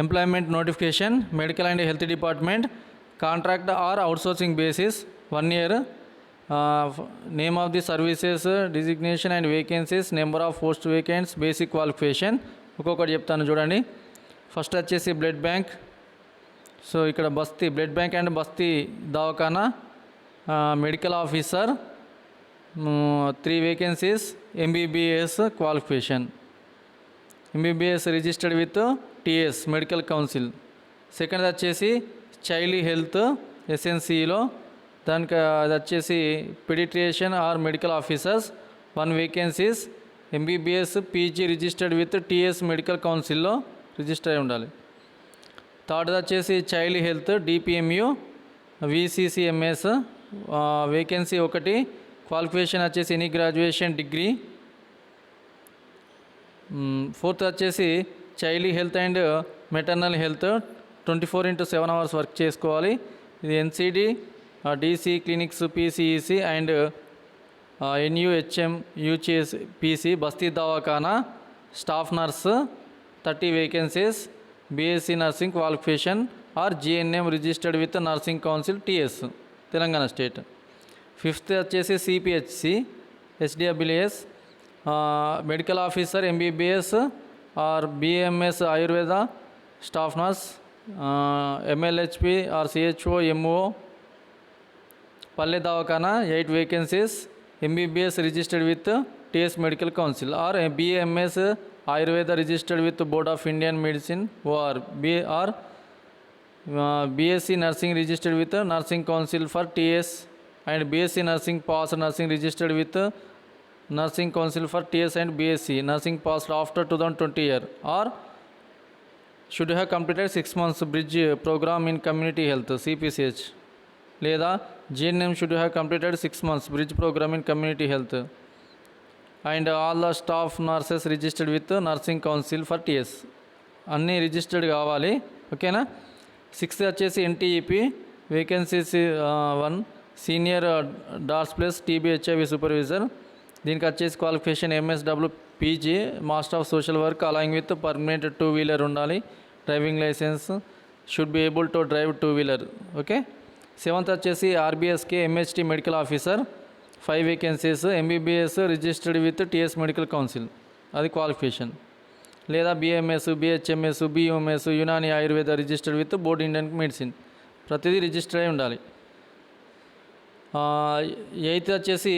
Employment notification, medical and health department, contract or outsourcing basis 1 year, name of the services, designation and vacancies, number of post vacants, basic qualification. ఒక్కొక్కటి చెప్తాను చూడండి. First వచ్చేసి blood bank. So ఇక్కడ బస్తీ blood bank and Basti Dawakhana, medical officer, 3 vacancies, MBBS qualification, MBBS registered with TS medical council. Second వచ్చేసి child health SNCలో, దానికి అది వచ్చేసి paediatrician or medical officers, 1 vacancies, MBBS PG registered with TS medical కౌన్సిల్లో register అయి ఉండాలి. థర్డ్ వచ్చేసి child health DPMU VCCMS, vacancy 1, qualification వచ్చేసి ఎనీ గ్రాడ్యుయేషన్ డిగ్రీ. ఫోర్త్ వచ్చేసి child health and maternal health 24/7 hours work చేసుకోవాలి. ఇది NCD DC clinics PCEC and NUHM UCS PC Basti Dawakhana staff nurse 30 vacancies, BSc nursing qualification or GNM registered with nursing council TS Telangana state. Fifth వచ్చేసి CPHC SDWS medical officer MBBS or BMS Ayurveda staff nurse, MLHP or CHO MO Palle Dawakhana 8 vacancies, MBBS registered with TS medical council or BMS Ayurveda registered with board of Indian medicine OR BSc nursing registered with nursing council for TS and BSc nursing passed nursing registered with nursing council for TS and BSc nursing passed after 2020 year or should have completed 6 months bridge program in community health CPCH లేదా GNM should have completed 6 months bridge program in community health and all the staff nurses registered with nursing council for TS అన్నీ registered కావాలి. ఓకేనా. 6th వచ్చేసి NTEP vacancies 1 senior డార్స్ plus TB HIV supervisor. దీనికి వచ్చేసి qualification MSW PG master of social work along with permanent 2-wheeler ఉండాలి. Driving licence, should be able to drive 2-wheeler. Okay. 7th వచ్చేసి RBSK MHT medical officer 5 vacancies, MBBS registered with TS medical council అది qualification. లేదా BMS BHMS BUMS Unani Ayurveda registered with board Indian medicine ప్రతిదీ register అయి ఉండాలి. 8th వచ్చేసి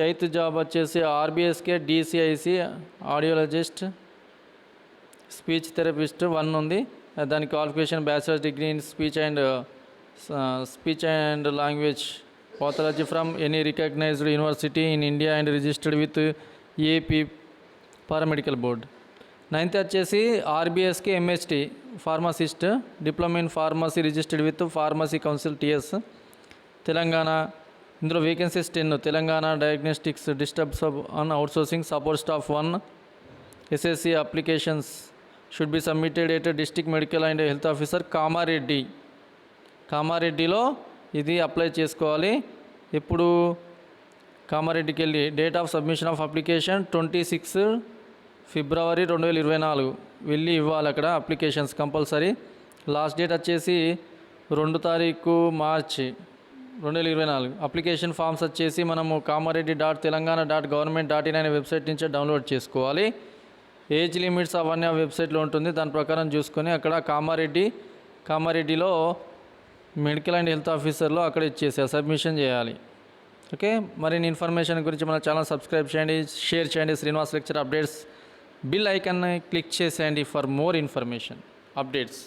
8th job వచ్చేసి RBSK DCIC audiologist speech therapist 1 ఉంది. దాని qualification bachelors degree in speech and language pathology from any recognised university in India and registered with AP paramedical board. 9th వచ్చేసి RBSK MHT pharmacist diploma in pharmacy registered with pharmacy council TS Telangana. ఇందులో vacancies 10. Telangana diagnostics disturbs on outsourcing support staff 1. SSC applications should be submitted at district medical and health officer కామారెడ్డిలో ఇది apply చేసుకోవాలి. ఇప్పుడు కామారెడ్డికి వెళ్ళి date of submission of application 26 February 2024 వెళ్ళి ఇవ్వాలి అక్కడ applications compulsory. Last date వచ్చేసి 2 March 2024. అప్లికేషన్ ఫామ్స్ వచ్చేసి మనము kamaredi.telangana.government.in అనే వెబ్సైట్ నుంచి డౌన్లోడ్ చేసుకోవాలి. ఏజ్ లిమిట్స్ అవన్నీ ఆ వెబ్సైట్లో ఉంటుంది, దాని ప్రకారం చూసుకొని అక్కడ కామారెడ్డిలో మెడికల్ అండ్ హెల్త్ ఆఫీసర్లో అక్కడ ఇచ్చేసి సబ్మిషన్ చేయాలి. ఓకే. మరిన్ని ఇన్ఫర్మేషన్ గురించి మన ఛానల్ సబ్స్క్రైబ్ చేయండి, షేర్ చేయండి. శ్రీనివాస్ లెక్చర్ అప్డేట్స్ బిల్ ఐకాన్ని క్లిక్ చేసేయండి ఫర్ మోర్ ఇన్ఫర్మేషన్ అప్డేట్స్.